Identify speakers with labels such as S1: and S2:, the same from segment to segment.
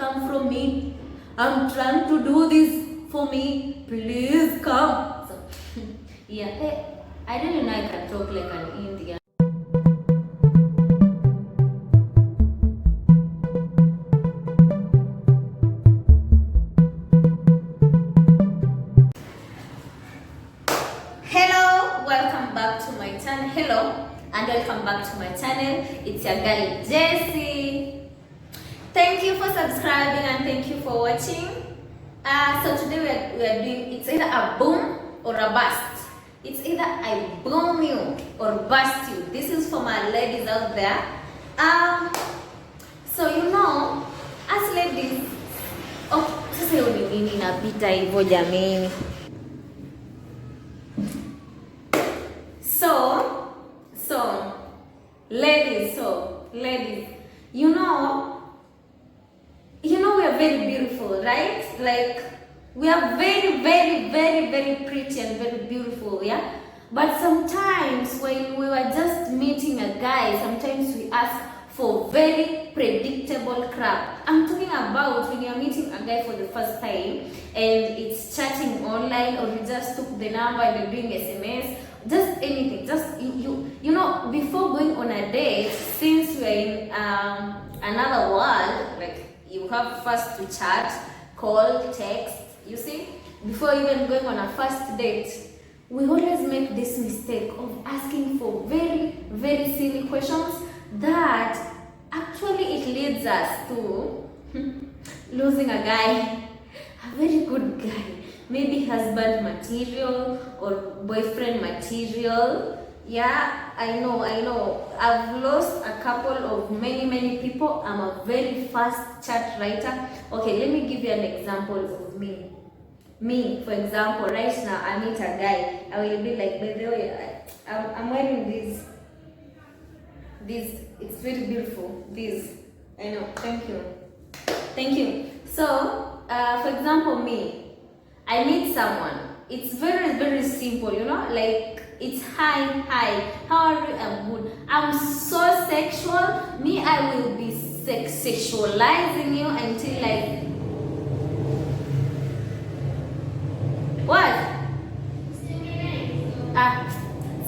S1: come from me. I'm trying to do this for me. Please come. So, yeah, I didn't know I can talk like an Indian. Hello, welcome back to my channel. Hello, and welcome back to my channel. It's your girl Jessie. Thank you for subscribing and thank you for watching. So today we are doing, it's either a boom or a bust. It's either I boom you or bust you. This is for my ladies out there. So you know, as ladies, sasa hiyo ni nini inapita hivyo jamani? So ladies, you know we are very beautiful, right? Like we are very pretty and very beautiful, yeah? But sometimes when we were just meeting a guy, sometimes we ask for very predictable crap. I'm talking about when you're meeting a guy for the first time and it's chatting online, or you just took the number and you're doing SMS, just anything, just you know, before going on a date, since we're in another world, like you have first to chat, call, text, you see, before even going on a first date. We always make this mistake of asking for very silly questions that actually it leads us to losing a guy, a very good guy, maybe husband material or boyfriend material. Yeah, I know. I've lost a couple of many people. I'm a very fast chat writer. Okay, let me give you an example of me. Me, for example, right now I meet a guy. I will be like, by the way, I'm wearing this. It's very beautiful. This, I know. Thank you. So, for example, me, I meet someone. It's very simple, you know, like it's hi, how are you? I'm good. I'm so sexual. Me, I will be sexualizing you until like what?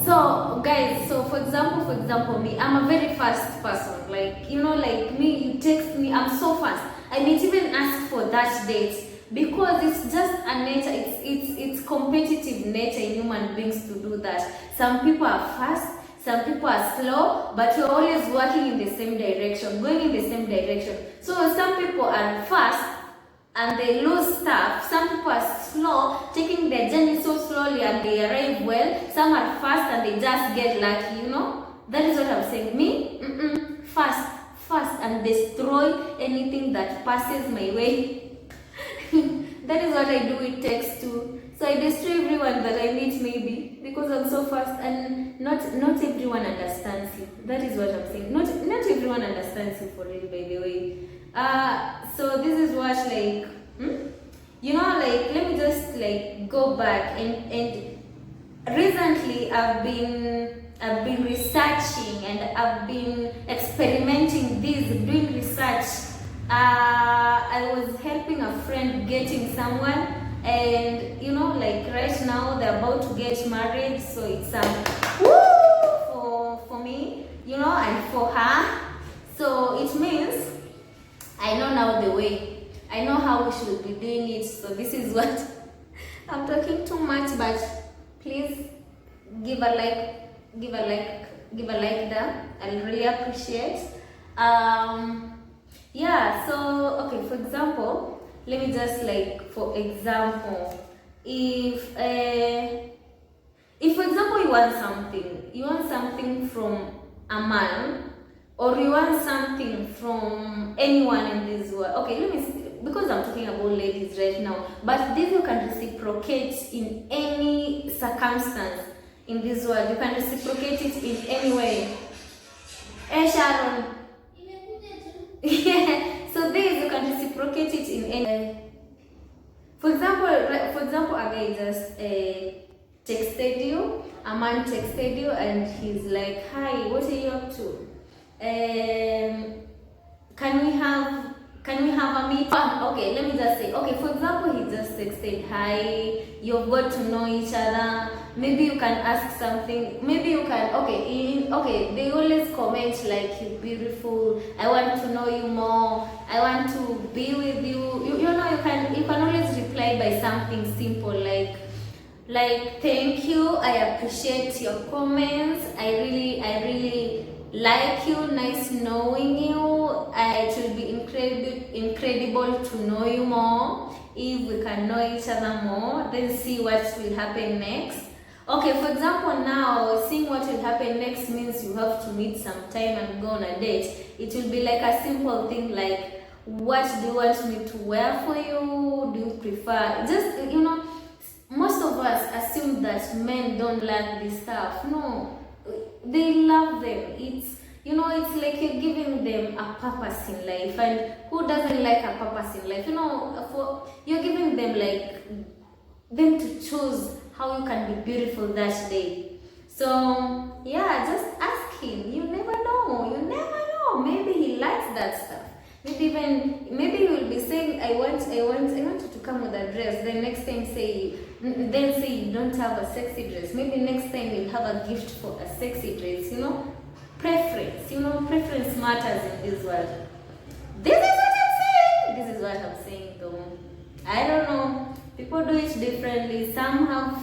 S1: So guys, so for example, me, I'm a very fast person. Like, you know, like me, you text me, I'm so fast. I might even ask for that date because it's just a nature. It's competitive nature in human beings to do that. Some people are fast, some people are slow, but you're always working in the same direction, going in the same direction. So some people are fast and they lose stuff. Some people are slow, taking their journey so slowly and they arrive well. Some are fast and they just get lucky, you know. That is what I'm saying. Me, fast and destroy anything that passes my way. That is what I do with text too. So I destroy everyone that I meet, maybe because I'm so fast, and not everyone understands you. That is what I'm saying. Not everyone understands you for real, by the way. So this is what, like, you know, like, let me just like go back and recently I've been researching and I've been experimenting doing research. I was helping a friend getting someone, and you know, like right now they're about to get married, so it's woo for me, you know, and for her. So it means I know now the way. I know how we should be doing it. So this is what I'm talking too much, but please give a like there. I'll really appreciate. Yeah, so okay, for example, let me just like, for example, if for example you want something from a man, or you want something from anyone in this world. Okay, let me see, because I'm talking about ladies right now, but this you can reciprocate in any circumstance in this world. You can reciprocate it in any way. Hey Sharon. Yeah, so this you can reciprocate it in any. For example, a guy just texted you, a man texted you, and he's like, "Hi, what are you up to? Can Can we have a meet? Okay, let me just say, okay, for example, he just texted hi, you've got to know each other. Maybe you can ask something. Maybe you can, okay, they always comment like, you're beautiful, I want to know you more, I want to be with you. You know, you can always reply by something simple like thank you, I appreciate your comments, I really like you, nice knowing you. It will be incredible to know you more. If we can know each other more, then see what will happen next. Okay, for example, now seeing what will happen next means you have to meet sometime and go on a date. It will be like a simple thing like, what do you want me to wear for you? Do you prefer, just, you know, most of us assume that men don't like this stuff. No, they love them. It's, you know, it's like you're giving them a purpose in life, and who doesn't like a purpose in life? You know, you're giving them like them to choose how you can be beautiful that day. So yeah, just ask him. You never know. You never know. Maybe he likes that stuff. Maybe you will be saying, I want you to come with a dress. Then next time say you don't have a sexy dress. Maybe next time you'll have a gift for a sexy dress. You know, preference. You know, preference matters in this world. This is what I'm saying. This is what I'm saying, though. I don't know. People do it differently. Some have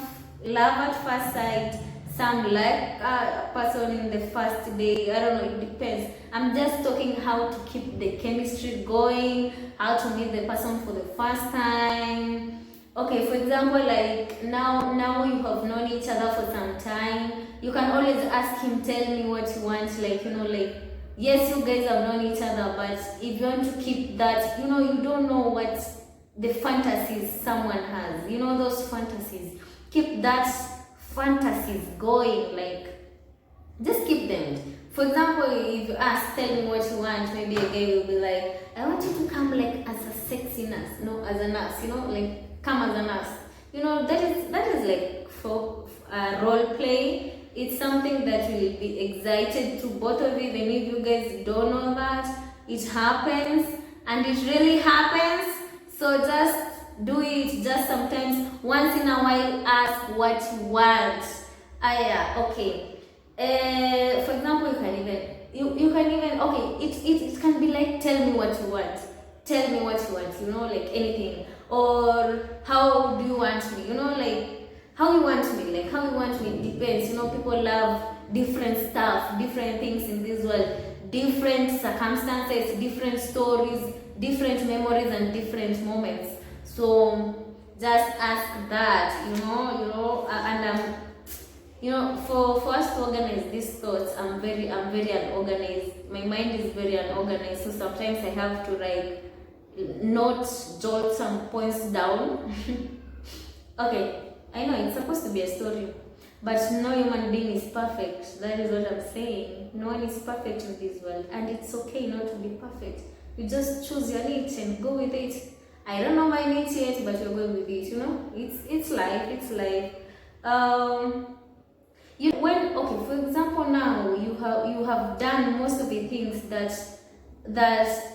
S1: love at first sight. Some like a person in the first day. I don't know, it depends. I'm just talking how to keep the chemistry going, how to meet the person for the first time. Okay, for example, like now you have known each other for some time. You can always ask him, tell me what you want, like, you know, like, yes, you guys have known each other, but if you want to keep that, you know, you don't know what the fantasies someone has, you know, those fantasies. Keep that fantasies going, like, just keep them. For example, if you ask, tell me what you want, maybe a guy will be like, I want you to come like as a sexy nurse, no, as a nurse, you know, like, come as a nurse. You know, that is like for role play. It's something that will be excited to both of you, even if you guys don't know that. It happens, and it really happens. So just do it. Just sometimes, once in a while, ask what you want. Yeah, okay. For example, you can even okay. It can be like, tell me what you want. Tell me what you want. You know, like anything. Or how do you want me? You know, like how you want me. Like how you want me depends. You know, people love different stuff, different things in this world, different circumstances, different stories, different memories, and different moments. So just ask that, and you know, for us to organize these thoughts, I'm very unorganized. My mind is very unorganized, so sometimes I have to like jot some points down. Okay, I know it's supposed to be a story, but no human being is perfect. That is what I'm saying. No one is perfect in this world, and it's okay not to be perfect. You just choose your niche and go with it. I don't know my niche yet, but you're going with it. You know, it's life. It's life. For example, now you have done most of the things that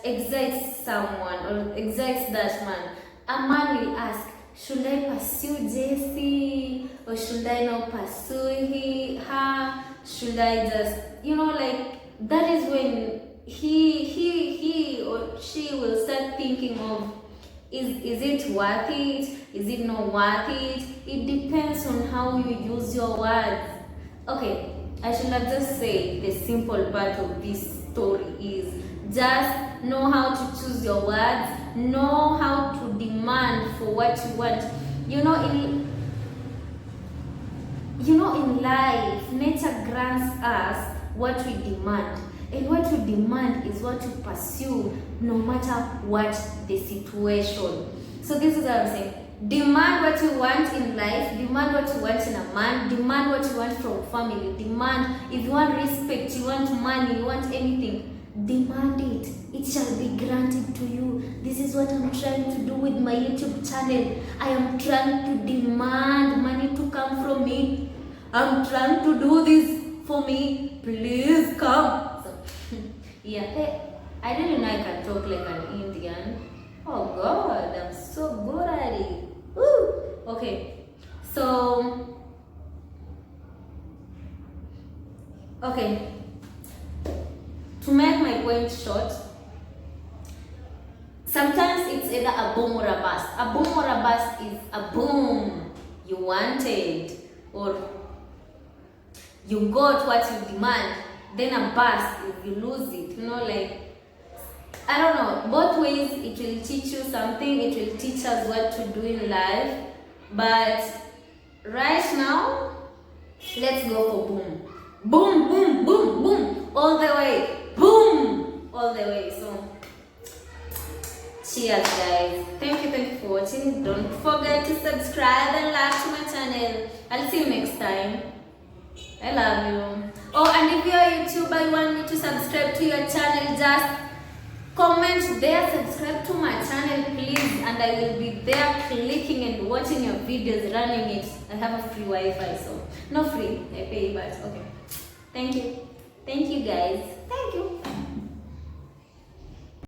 S1: excites someone or excites that man. A man will ask, should I pursue Jessie or should I not pursue her? Should I just, like, that is when he or she will start thinking of, is it worth it? Is it not worth it? It depends on how you use your words. Okay, I should have just said the simple part of this story is just know how to choose your words, know how to demand for what you want. In life, nature grants us what we demand. And what you demand is what you pursue, no matter what the situation. So this is what I'm saying. Demand what you want in life, demand what you want in a man, demand what you want from family, demand, if you want respect, you want money, you want anything, demand it. It shall be granted to you. This is what I'm trying to do with my YouTube channel. I am trying to demand money to come from me. I'm trying to do this for me. Please come. Yeah, hey, I didn't know I can talk like an Indian. again. Oh God, I'm so good at it. Woo! Okay, so okay. To make my point short, sometimes it's either a boom or a bust. A boom or a bust is a boom you wanted or you got what you demand. Then a bust if you lose it. You know, like, I don't know. Both ways, it will teach you something. It will teach us what to do in life. But right now, let's go for boom. Boom, boom, boom, boom. All the way. Boom. All the way. So, cheers, guys. Thank you for watching. Don't forget to subscribe and like to my channel. I'll see you next time. I love you. Oh, and if you're a YouTuber, you want me to subscribe to your channel, just comment there, subscribe to my channel, please. And I will be there clicking and watching your videos, running it. I have a free Wi-Fi, so not free, I pay, but okay. Thank you. Thank you, guys.